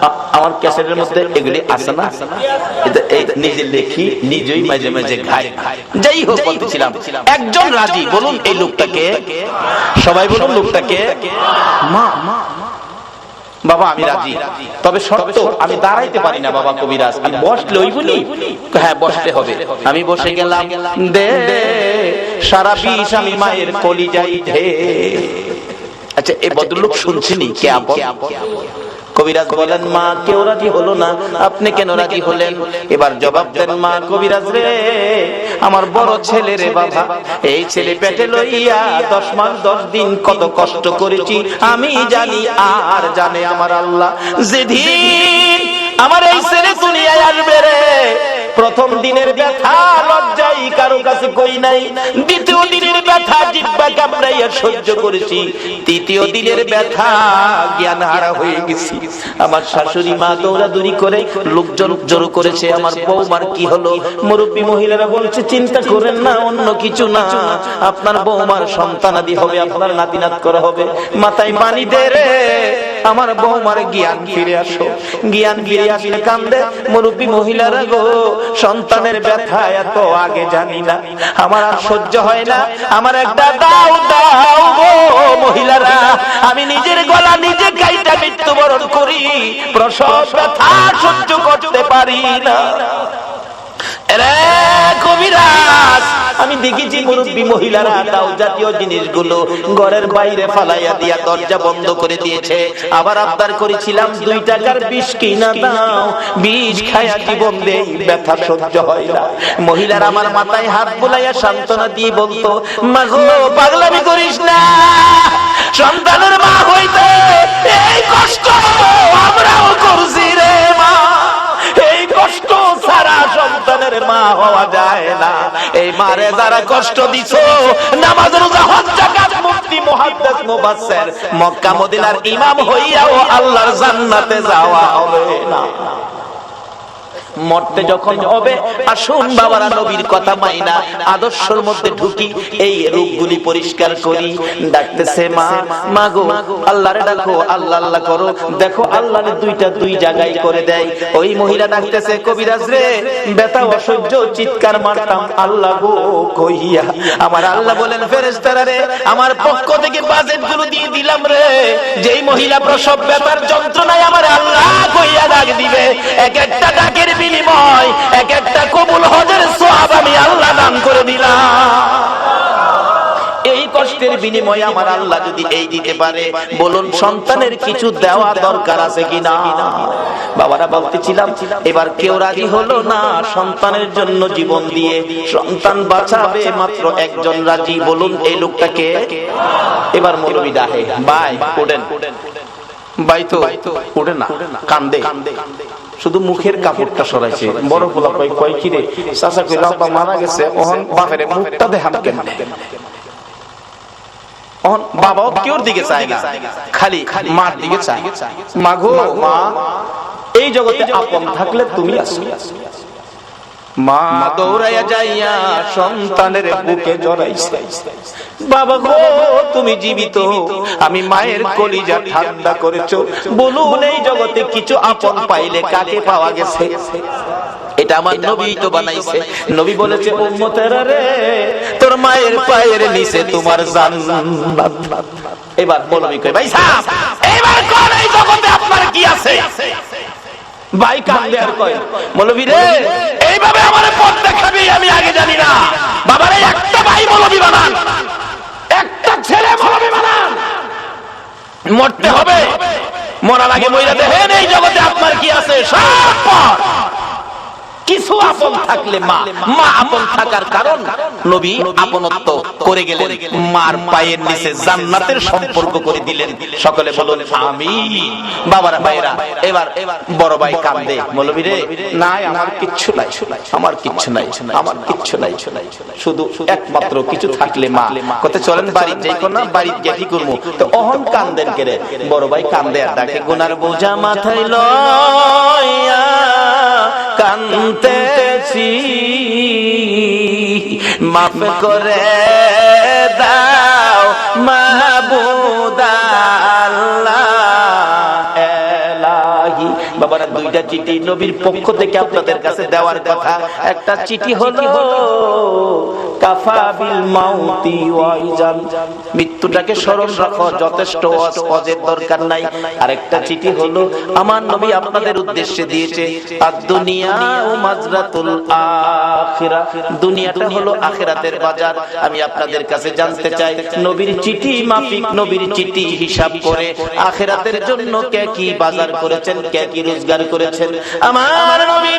আমার ক্যাসেটের মধ্যে এগুলি আছে না, নিজে লেখি নিজেই মাঝে মাঝে গাই। যাই হোক, বলতেছিলাম একজন রাজি, বলুন এই লোকটাকে, সবাই বলুন লোকটাকে। মা বাবা আমি রাজি, তবে শর্ত আমি দাঁড়াইতে পারি না বাবা কবিরাজ, আমি বসলে ওই বলি। হ্যাঁ বসতে হবে। আমি বসে গেলাম, দে সারা বিষ আমি মায়ের কলিজাই ঢে। আচ্ছা এই ভদ্রলোক শুনছিনি কে আপন? কবিরাজ বলেন মা কেউ রাজি হলো না, আপনি কেন রাজি হলেন? এবার জবাব দেন মা কবিরাজ রে, আমার বড় ছেলে রে বাবা, এই ছেলে পেটে লইয়া 10 মাস 10 দিন কত কষ্ট করেছি আমি জানি, আর জানে আমার আল্লাহ। যেদিন আমার এই ছেলে দুনিয়ায় আসবে রে, প্রথম দিনের ব্যথা লজ্জাই কারো কাছে কই নাই, দ্বিতীয় দিনের ব্যথা জিহ্বা কামড়াইয়া সহ্য করেছি, তৃতীয় দিনের ব্যথা জ্ঞান হারা হয়ে গেছি। আমার শাশুড়ি মা দৌড়াদৌড়ি করে লোকজন জড়ো করেছে, আমার বৌমার কি হলো? মুরব্বী মহিলারা বলছে চিন্তা করেন না, অন্য কিছু না, আপনার বৌমার সন্তানাদি হবে, আপনার নাতিনাত করা হবে। মাথায় পানি দে রে, আমার বৌমার জ্ঞান ফিরে আসো। জ্ঞান ফিরে আসলে কান্দে মুরব্বী মহিলারা গো, সন্তানের ব্যথা এত আগে জানি না, আমার আর সহ্য হয় না, আমার একটা দাও দাও গো মহিলারা, আমি নিজের গলা নিজে কাইটা মৃত্যুবরণ করি, প্রসব ব্যথা সহ্য করতে পারি না। কবিরাজ আমি দেখেছি মুরব্বী মহিলারা দাও জাতীয় জিনিসগুলো ঘরের বাইরে ফালাইয়া দিয়া দরজা বন্ধ করে দিয়েছে। আবার আবদার করেছিলাম 2 টাকার বিষ কিনা দাও, বিষ খায়া জীবন দেই, ব্যথা সহ্য হয় না। মহিলারা আমার মাথায় হাত বুলাইয়া সান্ত্বনা দিয়ে বলতো মা গো পাগলামি করিস না, সন্তানের মা হইতে এই কষ্ট আমরাও করছি রে মা, এই কষ্ট ছাড়া সন্তানের মা হওয়া যায় না। এই মারে যারা কষ্ট দিছো, নামাজ রোজা হজ যাকাত মুফতি মুহাদ্দিস মুফাসসির মক্কা মদিনার ইমাম হইয়াও আল্লাহর জান্নাতে যাওয়া হবে না। মরতে যখন হবে আসুন বাবারা নবীর কথা মাইনা আদর্শের মধ্যে ঢুকি, এই রূপগুলি পরিষ্কার করি। ডাকতেছে মা, মা গো আল্লাহরে ডাকো, আল্লাহ আল্লাহ করো, দেখো আল্লাহরে 2টা 2 জায়গায় করে দেয়। ওই মহিলা ডাকতেছে কবিরাজ রে, ব্যথা অসহ্য চিৎকার মারতাম আল্লাহ গো কইয়া, আমার আল্লাহ বলেন ফেরেশতারা রে, আমার পক্ষ থেকে বাজেট গুলো দিয়ে দিলাম রে, যেই মহিলা প্রসব ব্যথার যন্ত্রণায় আমার আল্লাহ কইয়া ডাক দিবে, এক একটা ডাকের বিনিময় এক একটা কবুল হজের সওয়াব আমি আল্লাহ দান করে দিলাম। এই কষ্টের বিনিময়ে আমার আল্লাহ যদি এই দিতে পারে, বলুন সন্তানের কিছু দেওয়া দরকার আছে কিনা? বাবারা বলতেছিলাম এবার কেউ রাজি হলো না সন্তানের জন্য জীবন দিয়ে, সন্তান বাঁচাবে মাত্র একজন রাজি, বলুন এই লোকটাকে। এবার মৌলবী ডাহে ভাই ওঠেন, ভাই তো ওঠে না, কান্দে, শুধু মুখের কাপড়টা সরাইছে। বড় পোলা কই কই কি রে চাচা কইল আব্বা মারা গেছে, ওহন বাপের মুখটা দেখাম কেমনে? ওহন বাবাও কেউর দিকে চায় না, খালি মার দিকে চায়। মাগো মা, এই জগতে আপন থাকলে তুমি আছো। মা দৌড়াইয়া যাইয়া সন্তানের বুকে জড়াইছে, বাবা গো তুমি জীবিত, আমি মায়ের কলিজা ঠান্ডা করেছো, বলুন এই জগতে কিছু আপন পাইলে কাকে পাওয়া গেছে? এটা আমার নবী তো বানাইছে। নবী বলেছে উম্মতেরা রে, তোর মায়ের পায়ের নিচে তোমার জান্নাত। এবার বলবি কই ভাই সাহেব, এবার কোন এই জগতে আপনার কি আছে? ভাই কান্দে আর কয় মৌলবী রে, এইভাবে আমারে পথ দেখাবি আমি আগে জানি না। বাবারে একটা ভাই মৌলবী বানান, একটা ছেলে মৌলবী বানান, মরতে হবে, মরার আগে মইরা দেখেন এই জগতে আপনার কি আছে। সব পর কিছু আপন থাকলে মা, মা আপন থাকার কারণ নবী আপনত্ব করে গেলেন, মার পায়ের নিচে জান্নাতের সম্পর্ক করে দিলেন। সকলে বলুন আমিন। বাবারা ভাইরা, এবার বড় ভাই কান্দে, মৌলবী রে নাই আমার কিচ্ছু নাই, আমার কিচ্ছু নাই, আমার কিচ্ছু নাই, শুধু একমাত্র কিছু থাকলে মা। কত চলেন বাড়িতে যাই কোন না, বাড়িতে গিয়ে কি করবো? তো অহন কান্দেন কেরে, বড় ভাই কান্দে আর ডাকে গুনার বোঝা মাথায় লইয়া কান্দেছি, মাফ করে দাও মাবুদ আল্লাহ এলাহি। বাবারা দুইটা চিঠি নবীর পক্ষ থেকে আপনাদের কাছে দেওয়ার কথা। একটা চিঠি হলো কাফা বিল মাউতি ওয়াইজান, মৃত্যুটাকে স্মরণ রাখো, যথেষ্ট ওয়াজের দরকার নাই। আরেকটা চিঠি হলো আমার নবী আপনাদের উদ্দেশ্যে দিয়েছে আদ-দুনিয়া ও মাজরাতুল আখিরা, দুনিয়াটা হলো আখিরাতের বাজার। আমি আপনাদের কাছে জানতে চাই নবীর চিঠি মাফিক, নবীর চিঠি হিসাব করে আখিরাতের জন্য কে কি বাজার করেছেন, কে কি রোজগার করেছেন। আমার নবী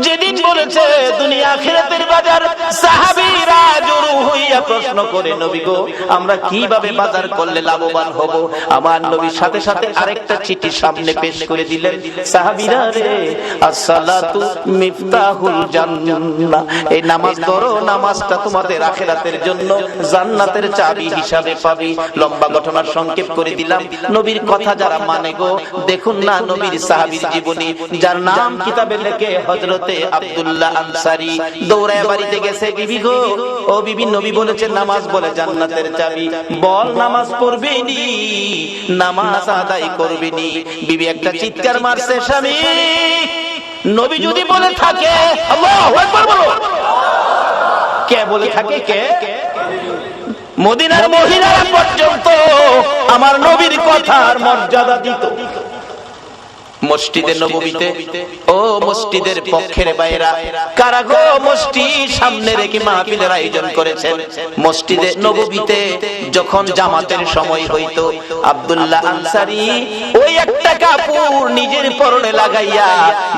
যেদিন বলেছে দুনিয়া আখিরাতের বাজার, সাহাবীরা জড়ো হইয়া প্রশ্ন করে নবী গো আমরা কিভাবে বাজার করলে লাভবান হব। আমার নবীর সাথে সাথে আরেকটা চিঠি সামনে পেশ করে দিলেন, সাহাবীরা রে আসসালাতু মিফতাহুল জান্নাহ, এই নামাজ ধরো, নামাজটা তোমাদের আখিরাতের জন্য জান্নাতের চাবি হিসাবে পাবে। লম্বা ঘটনার সংক্ষেপ করে দিলাম। নবীর কথা যারা মানে গো, দেখুন না নবীর সাহাবীর জীবনী, যার নাম কিতাবে লেখে হযরতে আব্দুল্লাহ আনসারী, দৌড়ায় বাড়িতে গেছে, বিবি গো ও বিবি, নবী বলেছেন নামাজ বলে জান্নাতের চাবি, বল নামাজ পড়বেনি, নামাজ আদায় করবেনি। বিবি একটা চিৎকার মারছে, স্বামী নবী যদি বলে থাকে, আল্লাহু আকবার বলো, কে বলে থাকে, কে? মদিনার মহিলারা পর্যন্ত আমার নবীর কথার মর্যাদা দিত। মসজিদে নববীতে, ও মসজিদের পক্ষের বাইরা কারা গো মসজিদ সামনে রেখে মাহফিলের আয়োজন করেছেন। মসজিদে নববীতে যখন জামাতের সময় হইতো, আব্দুল্লাহ আনসারী ওই একটা কাপড় নিজের পরনে লাগাইয়া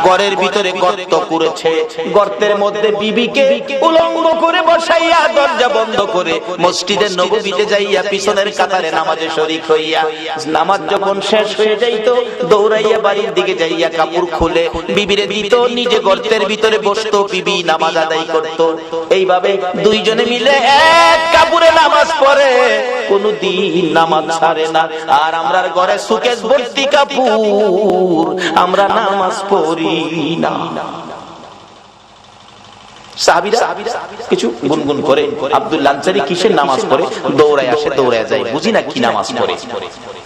ঘরের ভিতরে গর্ত করেছে, গর্তের মধ্যে বিবিকে উলঙ্গ করে বসাইয়া দরজা বন্ধ করে মসজিদে নববীতে যাইয়া পিছনের কাতারে নামাজে শরীক হইয়া, নামাজ যখন শেষ হয়ে যাইতো দৌড়াইয়া বাড়ির দিকে যাইয়া কাপড় খুলে বিবিরে দিত, নিজে গর্তের ভিতরে বসতো, বিবি নামাজ আদায় করত। এইভাবে দুইজনে মিলে এক কাপড়ে নামাজ পড়ে, কোনদিন নামাজ ছাড়ে না। আর আমরার ঘরে সুকেশ ভর্তি কাপড়, আমরা নামাজ পড়ি না। সাহাবীরা কিছু গুনগুন করে, আব্দুল্লাহ আনসারী কিসের নামাজ পড়ে, দৌড়ায় আসে, দৌড়ায় যায়, বুঝি না কি নামাজ পড়ে।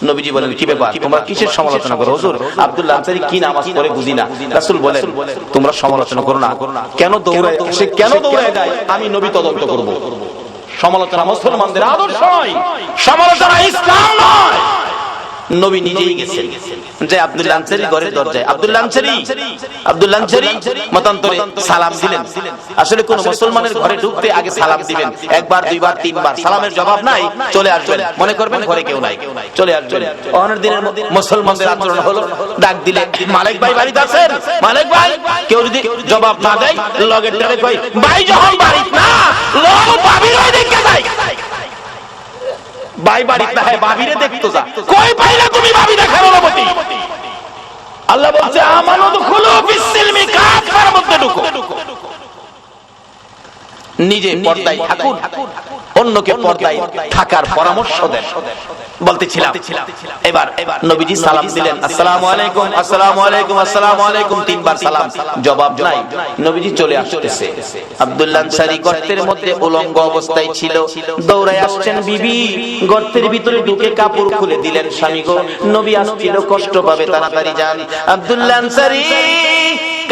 নবীজি বলেন কি ব্যাপার, তোমরা কিসের সমালোচনা করো? হুজুর আব্দুল্লাহ আনসারী কি নামাজ পড়ে বুঝি না। রাসূল বলেন তোমরা সমালোচনা করো না, কেন দৌড়ায় আসে, কেন দৌড়ায় যায়, আমি নবী তদন্ত করব। সমালোচনা মুসলমানদের আদর্শ নয়, সমালোচনা ইসলাম নয়। নবী নিজেই গেছেন যে আব্দুল্লাহ আনসারী ঘরের দরজায়, আব্দুল্লাহ আনসারী মতান্তরে সালাম দিলেন। আসলে কোন মুসলমানের ঘরে ঢুকতে আগে সালাম দিবেন, একবার দুইবার তিনবার, সালামের জবাব নাই, চলে আসবেন, মনে করবেন ঘরে কেউ নাই, চলে আসবেন। অনেক দিনের মুসলমানদের আচরণ হলো ডাক দিলে, মালিক ভাই বাড়িতে আছেন, মালিক ভাই, কেউ যদি জবাব না দেয় লগের টারে কই ভাই যখন বাড়িতে না, লোক ভাবির ওই দিকে যায়, ভাই বাড়িতে না, ভাবিরে দেখতো যা, কই পাইলা তুমি ভাবি দেখার অনুমতি? আল্লাহ বলছে আমানু দুখুলু ফিস-সিলমি কাফার মধ্যে ঢুকো। নিজে পর্দায় থাকুন, অন্যকে পর্দায় থাকার পরামর্শ দেন। বলতেছিলাম এবার নবীজি সালাম দিলেন, আসসালামু আলাইকুম, আসসালামু আলাইকুম, আসসালামু আলাইকুম, তিনবার সালাম, জবাব নাই। নবীজি চলে আসতেছে, আব্দুল্লাহ আনসারী গর্তের মধ্যে উলঙ্গ অবস্থায় ছিল, দৌড়ায় আসছেন, বিবি গর্তের ভিতরে ঢুকে কাপড় খুলে দিলেন, স্বামী গো নবী আসছিল, কষ্ট পাবে, তাড়াতাড়ি যান। আব্দুল্লাহ আনসারী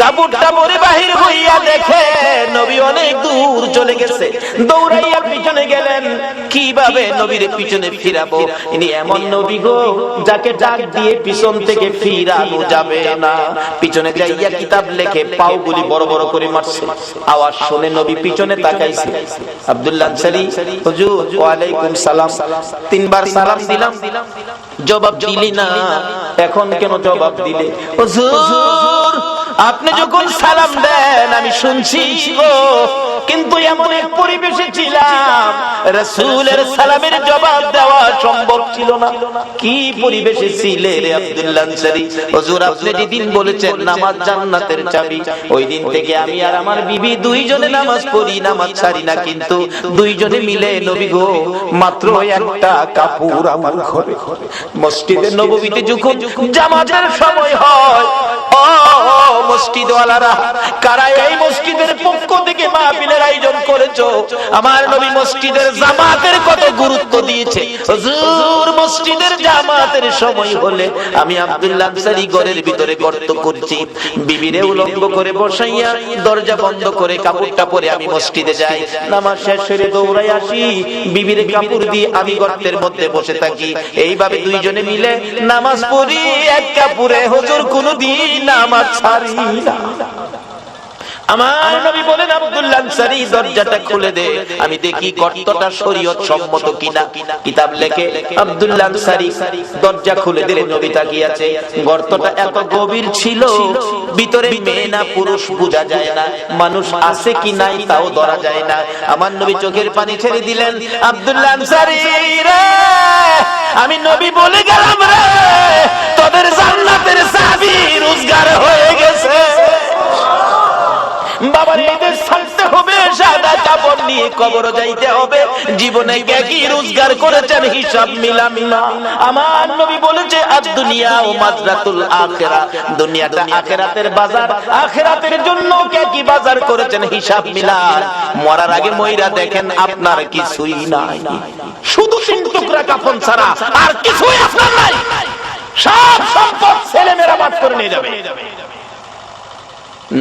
কাপড়টা পরে বাহির হইয়া দেখে নবী অনেক দূর চলে গেছে, দৌড়াইয়া পিছনে গেলেন, কিভাবে নবীর পিছনে ফিরাবো? ইনি এমন নবী গো যাকে ডাক দিয়ে পিছন থেকে ফিরানো যাবে না। পিছনে যাইয়া কিতাব লেখে পাওগুলি বড় বড় করে মারছে, আওয়াজ শুনে নবী পিছনে তাকাইছে। আব্দুল্লাহ আনসারী, হুজুর ওয়া আলাইকুম সালাম, তিনবার সালাম দিলাম, জবাব দিলি না, এখন কেন জবাব দিলে? হুজুর আপনি যখন সালাম দেন আমি শুনছি গো, কিন্তু এমন এক পরিবেশে ছিলাম রাসূলের সালামের জবাব দেওয়া সম্ভব ছিল না। কি পরিবেশে ছিলে রে আব্দুল্লাহ আনসারী? হুজুর আপনি যেদিন বলেছেন নামাজ জান্নাতের চাবি, ওই দিন থেকে আমি আর আমার বিবি দুইজনে নামাজ পড়ি, নামাজ ছাড়ি না, কিন্তু দুইজনে মিলে নবী গো মাত্র একটা কাপড় আমার ঘরে। মসজিদে নববীতে যখন জামাতের সময় হয়, ও মসজিদওয়ালারা, কারা এই মসজিদের পক্ষ থেকে মাহফিলের আয়োজন করেছো? আমার নবী মসজিদের জামাতের কত গুরুত্ব দিয়েছে। হুজুর মসজিদের জামাতের সময় হলে আমি আব্দুল্লাহ আনসারী ঘরের ভিতরে গর্ত করছি, বিবিরে উলঙ্গ করে বসাইয়া দরজা বন্ধ করে কাপড়টা পরে আমি মসজিদে যাই, নামাজ শেষ করে দৌড়াই আসি, বিবির কাপড় দিয়ে আমি গর্তের মধ্যে বসে থাকি। এইভাবে দুইজনে মিলে নামাজ পড়ি এক কাপড়ে, হুজুর কোনদিন নামাজ ছাড়ি না। আমার নবী বলেন আব্দুল্লাহ আনসারী দরজাটা খুলে দে, আমি দেখি গর্তটা শরীয়ত সম্মত কিনা। কিতাব লেখে আব্দুল্লাহ আনসারী দরজা খুলে দিলে নবী তাকিয়ে আছে। গর্তটা এত গভীর ছিল, ভিতরে মেয়ে না পুরুষ বোঝা যায় না, মানুষ আছে কি নাই তাও ধরা যায় না। আমার নবী চোখের পানি ছেড়ে দিলেন, আব্দুল্লাহ আনসারী রে, আমি নবী বলে গেলাম রে, তোদের জান্নাতের চাবি রোজগার হয়ে গেছে। বাবার ঈদের ছাড়তে হবে, সাদা কাপড় নিয়ে কবর যাইতে হবে, জীবনে কি রোজগার করেছেন হিসাব মিলামি না। আমার নবী বলেছে আদ-দুনিয়া ও মাজরাতুল আখিরা, দুনিয়াটা আখিরাতের বাজার, আখিরাতের জন্য কি বাজার করেছেন হিসাব মিলান। মরার আগে মইরা দেখেন আপনার কিছুই নাই, শুধু 3 টুকরা কাফন ছাড়া আর কিছুই আপনার নাই। সব সম্পদ ছেলে মেয়েরা বাদ করে নিয়ে যাবে।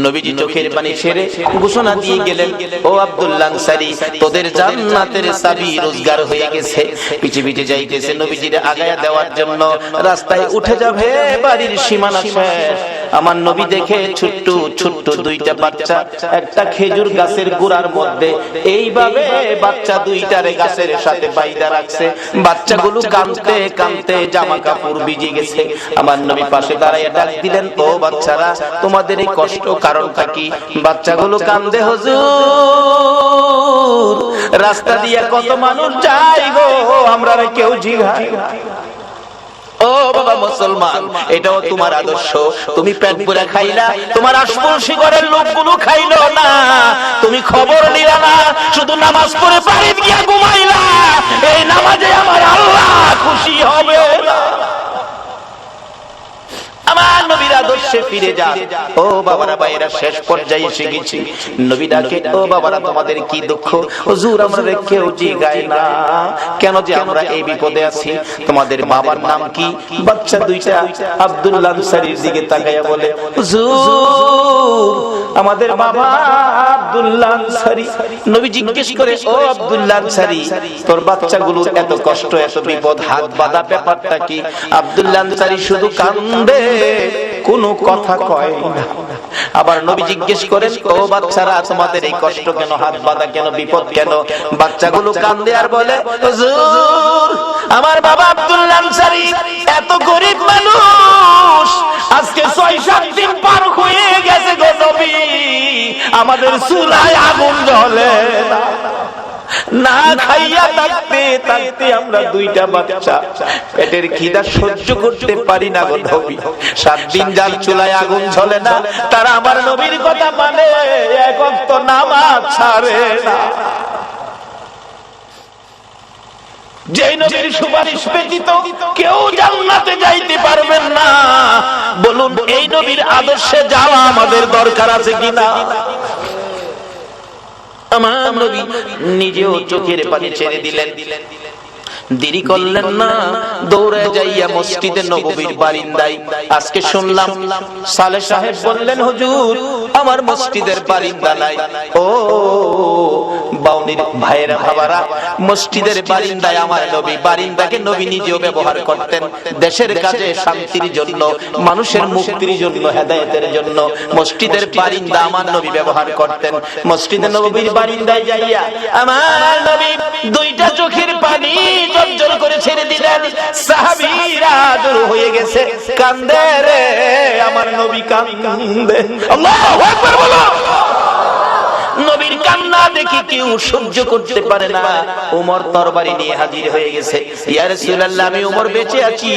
নবীজি চোখের পানি ছেড়ে ঘোষণা দিয়ে গেলেন, ও আব্দুল্লাহ আনসারী, তোদের জান্নাতের চাবি রোজগার হয়ে গেছে। পিছে পিছে যাইতেছে নবীজির আগায়া দেওয়ার জন্য, রাস্তায় উঠে যাবে, বাড়ির সীমানা শেষ। আমার নবী দেখে ছোট্ট ছোট্ট 2টা বাচ্চা একটা খেজুর গাছের গোড়ার মধ্যে এইভাবে বাচ্চা 2টারে গাছের সাথে বাইধা রাখছে। বাচ্চাগুলো কাঁদতে কাঁদতে জামা কাপড় ভিজে গেছে। আমার নবী পাশে দাঁড়াইয়া ডাক দিলেন, ও বাচ্চারা, তোমাদের এই কষ্ট কারণটা কি? বাচ্চাগুলো কান্দে, হুজুর রাস্তা দিয়ে কত মানুষ যায় গো, আমরা কেউ জিগাই। ও বাবা মুসলমান, এটাও তোমার আদর্শ? তুমি পেট পুরা খাইলা, তোমার আশপাশি ঘরের লোকগুলো খাইলো না, তুমি খবর নিলা না, শুধু নামাজ পড়ে বাড়িতে গিয়া ঘুমাইলা। এই নামাজে আমার আল্লাহ খুশি হবে না। আমার নবীর আদর্শে ফিরে যান। ও বাবারা, ভাইরা, শেষ পর্যায়ে এসে গেছি। নবী ডাকে, ও বাবারা, তোমাদের কি দুঃখ? হুজুর আমরা কেউ জিগায় না কেন যে আমরা এই বিপদে আছি। তোমাদের বাবার নাম কি? বাচ্চা 2টা আব্দুল্লাহ আনসারীর দিকে তাকাইয়া বলে, হুজুর আমাদের বাবা আব্দুল্লাহ আনসারী। নবী জিজ্ঞেস করে, ও আব্দুল্লাহ আনসারী, তোর বাচ্চাগুলোর এত কষ্ট, এত বিপদ, হাত বাঁধা ব্যাপারটা কি? আব্দুল্লাহ আনসারী শুধু কান্দে, কোনো কথা কয় না। আবার নবী জিজ্ঞেস করেন, ও বাচ্চারা, তোমাদের এই কষ্ট কেন, হাত বাঁধা কেন, বিপদ কেন? বাচ্চাগুলো কান্দে আর বলে, হুজুর আমার বাবা আব্দুল্লাহ আনসারী এত গরিব মানুষ, আজকে 6-7 দিন পার হয়ে গেছে গো নবী, আমাদের চুলায় আগুন জ্বলে না, না খাইয়া থাকতে থাকতে আমরা 2টা বাচ্চা পেটের খিদা সহ্য করতে পারি না গো নবী। 7 দিন যার চুলায় আগুন জ্বলে না, তারা আমার নবীর কথা মানে, এক ওয়াক্ত নামাজ ছাড়ে না। যে নবীর সুপারিশ ব্যতীত কেউ জান্নাতে যাইতে পারবেন না। বলুন, এই নবীর আদর্শে যাওয়া আমাদের দরকার আছে কিনা? আমার নবী নিজেও চোখের পানি ছেড়ে দিলেন, দেরি করলেন না, দৌড়ে যাইয়া মসজিদে নববীর বারিন্দায়। আজকে শুনলাম সালেহ সাহেব বললেন, হুজুর আমার মসজিদের বারিন্দা নাই। ও বাউনির ভাইয়েরা, বাবারা, মসজিদের বারিন্দায় আমার নবী, বারিন্দাকে নবী নিজেও ব্যবহার করতেন দেশের কাজে, শান্তির জন্য, মানুষের মুক্তির জন্য, হেদায়েতের জন্য। মসজিদের বারিন্দা আমার নবী ব্যবহার করতেন। মসজিদে নববীর বারিন্দায় যাইয়া আমার নবী 2টা চোখের পানি জল করে ছেড়ে দিলেন। সাহাবীরা দূর হয়ে গেছে, কান্দে রে আমার নবী কান্দে। আল্লাহু আকবার বলো। নবীর কান্না দেখে কেউ সহ্য করতে পারে না। ওমর তরবারি নিয়ে হাজির হয়ে গেছে। ইয়া রাসূলুল্লাহ, আমি ওমর বেঁচে আছি,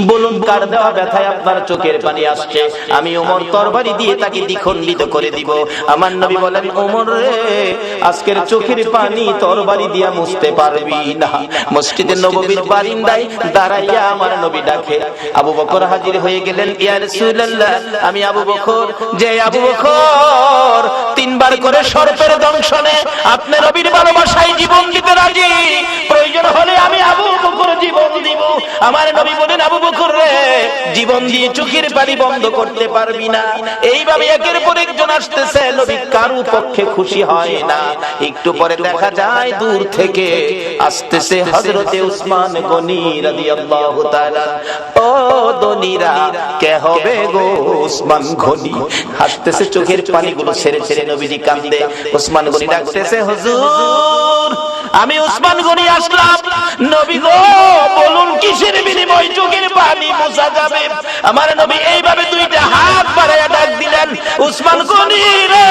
বলুন কার দেওয়া ব্যথায় আপনার চোখের পানি আসছে, আমি ওমর তরবারি দিয়ে তাকে দ্বিখণ্ডিত করে দিব। আমার নবী বলেন, ওমর রে, আজকের চোখের পানি তরবারি দিয়া মুছতে পারবি না। মসজিদে নববীর বারিন্দায় দাঁড়াইয়া আমার নবী ডাকে। আবু বকর হাজির হয়ে গেলেন। ইয়া রাসূলুল্লাহ, আমি আবু বকর, যে আবু বকর তিনবার করে সর্পের দংশনে আপনি নবীর ভালোবাসায় জীবন দিতে রাজি, প্রয়োজন হলে আমি আবু বকর জীবন দিব। আমার নবী বলেন, আবু বকর রে, জীবন দিয়ে চোখের পানি বন্ধ করতে পারবি না। এইভাবে একের পর একজন আসতেছে, নবী কারো পক্ষে খুশি হয় না। একটু পরে দেখা যায় দূর থেকে আসতেছে হযরতে উসমান গনি রাদিয়াল্লাহু তাআলা। ও দনিরা, কে হবে গো উসমান গনি? হাসতেছে, চোখের পানিগুলো ছেড়ে ছেড়ে নবীজি কাঁদে। উসমান গনি ডাকতেছে, হুজুর, আমি উসমান গনি আসলাম। নবী গো, বলুন কিসের বিনিময়ে চোখের পানি মোছা যাবে? আমার নবী এইভাবে দুইটা হাত বাড়ায়া ডাক দিলেন, উসমান গনি রে,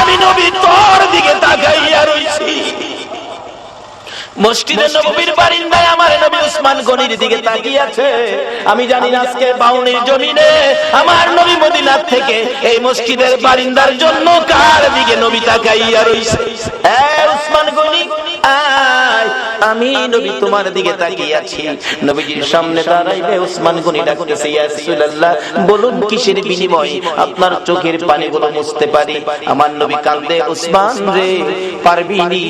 আমি নবী তোর দিকে তাকাইয়া রইছি। মসজিদে নববীর বারিন্দায় আমার নবী উসমান গনির দিকে তাকিয়ে আছে। আমি জানি না আজকে বাউনির জমিনে আমার নবী মদিনা থেকে এই মসজিদের বারিন্দার জন্য কার দিকে নবী তাকাইয়া রইছে। উসমান গনি, আয়, আমি নবী তোমার দিকে তাকিয়ে আছি। নবীজির সামনে দাঁড়াইলে উসমান গনি ডাকতেছে, ইয়া রাসূলুল্লাহ, বলুন কিসের বিনিময়ে আপনার চোখের পানিগুলো মুছতে পারি? আমার নবী কাঁদে, উসমান রে, পারবি নি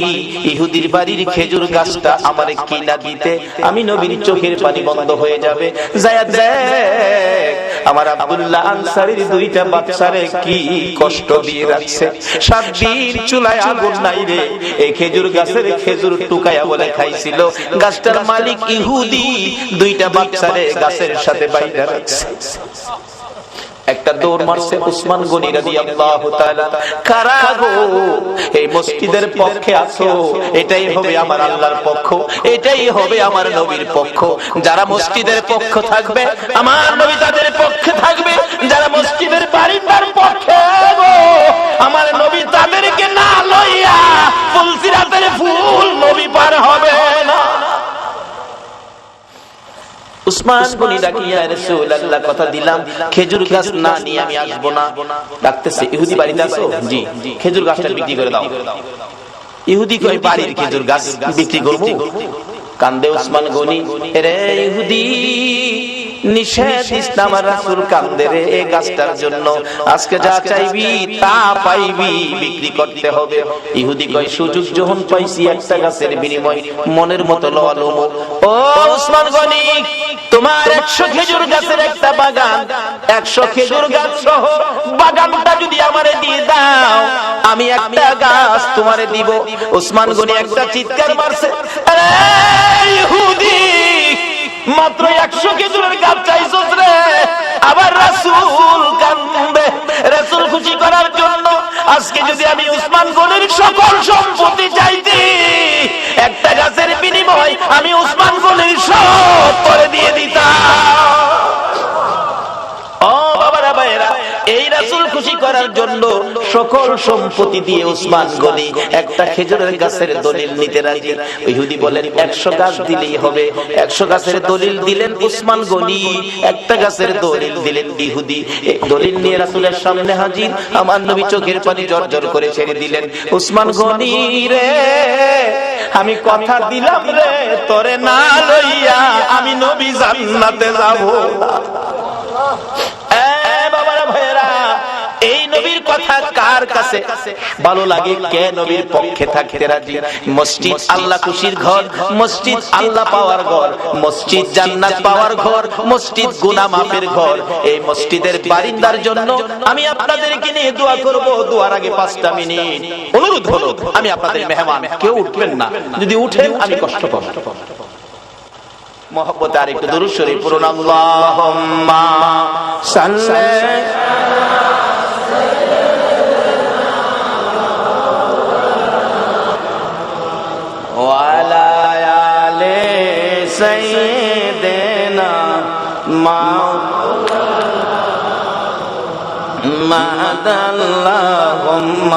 ইহুদির বাড়ির খেজুর গাছটা আমারে কিনা দিতে, আমি নবীর চোখের পানি বন্ধ হয়ে যাবে। যায় দেখ আমার আব্দুল্লাহ আনসারীর দুইটা বাচ্চারে কি কষ্ট দিয়ে রাখছে। সাব্বির চুলায় আগুন নাই রে, এই খেজুর গাছের খেজুর টুকায়া বলে খাইছিল। গাছটার মালিক ইহুদি, দুইটা বাচ্চারে গাছের সাথে বাইরে রাখছে। একটা দৌড় মারছে উসমান গনি রাদিয়াল্লাহু তাআলা। কারা গো এই মসজিদের পক্ষে আছো? এটাই হবে আমার আল্লাহর পক্ষ, এটাই হবে আমার নবীর পক্ষ। যারা মসজিদের পক্ষ থাকবে, আমার নবী তাদের পক্ষে থাকবে। যারা মসজিদের বারিন্দার পক্ষে গো, আমার নবী তাদেরকে না লইয়া ফুলসিরাতের ফুল নবী পার হবে না। উসমান গনি ডাকিয়া, রাসূলুল্লাহ, কথা দিলাম খেজুর গাছ না নিয়ে আমি আসবো না। ডাকতেছে, ইহুদি বাড়িতে আছো? জি। খেজুর গাছটা বিক্রি করে দাও। ইহুদি কই, বাড়ির খেজুর গাছ বিক্রি করব? কান্দে উসমান গনি, রে ইহুদি, নিষেধ ইসলাম আর রাসূল কান্দে রে এই গাছটার জন্য। আজকে যা চাইবি তা পাইবি, বিক্রি করতে হবে। ইহুদি কয়, সুযোগ যখন পাইছি একটা গাছের বিনিময় মনের মতো লওয়ালুম। ও উসমান গনি, তোমার 100 খেজুর গাছের একটা বাগান, 100 খেজুর গাছ সহ বাগানটা যদি আমারে দিয়ে দাও, আমি একটা গাছ তোমারে দিব। উসমান গনি একটা চিৎকার মারছে, আরে ইহুদি, মাত্র 100 খেজুরের গাছ চাইছস রে? আবার রাসূল কান্দে। রাসূল খুশি করার জন্য আজকে যদি আমি উসমান গনির সকল সম্পত্তি চাইতি, একটা গাছের বিনিময় আমি উসমান গনির সব করে দিয়ে দিতাম। ও বাবারা, ভাইরা, এই রাসূল খুশি করার জন্য সকল সম্পত্তি দিয়ে উসমান গনি একটা খেজুরের গাছের দলিল নিতে রাজি। ইহুদি বলেন 100 গাছ দিলেই হবে। 100 গাছের দলিল দিলেন উসমান গনি, একটা গাছের দলিল দিলেন ইহুদি। এই দলিল নিয়ে রাসূলের সামনে হাজির। আমার নবী চোখের পানি জর্জর করে ছেড়ে দিলেন, উসমান গনি রে, আমি কথা দিলাম রে, তোরে না লইয়া আমি নবী জান্নাতে যাব না। এই নবীর কথা কার কাছে ভালো লাগে? কে নবীর পক্ষে থাকতে রাজি? মসজিদ আল্লাহ খুশির ঘর, মসজিদ আল্লাহ পাওয়ার ঘর, মসজিদ জান্নাত পাওয়ার ঘর, মসজিদ গুনাহ মাফের ঘর। এই মসজিদের বারিন্দার জন্য আমি আপনাদেরকে নিয়ে দোয়া করব। দোয়ার আগে 5টা মিনিট অনুরোধ হলো, আমি আপনাদের মেহমান, কেউ উঠবেন না। যদি উঠেন আমি কষ্ট পাবো। মহব্বত আর একটু দুরূদ শরীফ পড়ুন। আল্লাহুম্মা সাল্লি ওয়ালা আলে সাইয়্যিদিনা محمد اللهم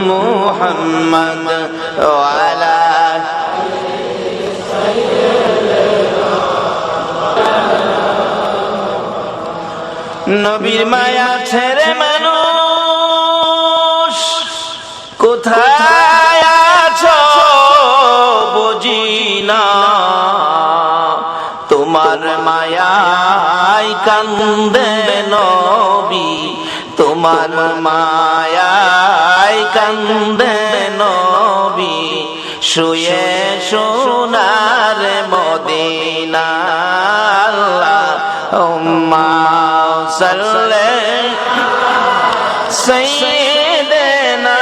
محمد وعلى নবীর মায়া ছেড়ে মানুষ কোথায় আছো বুঝি না, তোমার মায়ায় কান্দে নবী, তোমার মায়ায় কান্দে নবী, শুয়ে সোনার মদিনা। আল্লাহুম্মা সাল্লি সাইয়্যিদিনা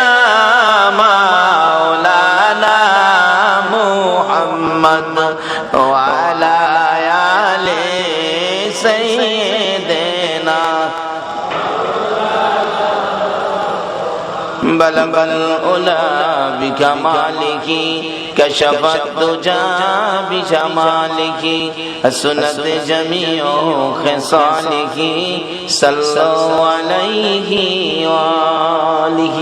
মাওলানা মুহাম্মদ ওয়া আলা আলি সাইয়্যিদিনা। بلغ العلا بكماله كشف الدجى بجماله حسنت جميع خصاله صلوا عليه وآله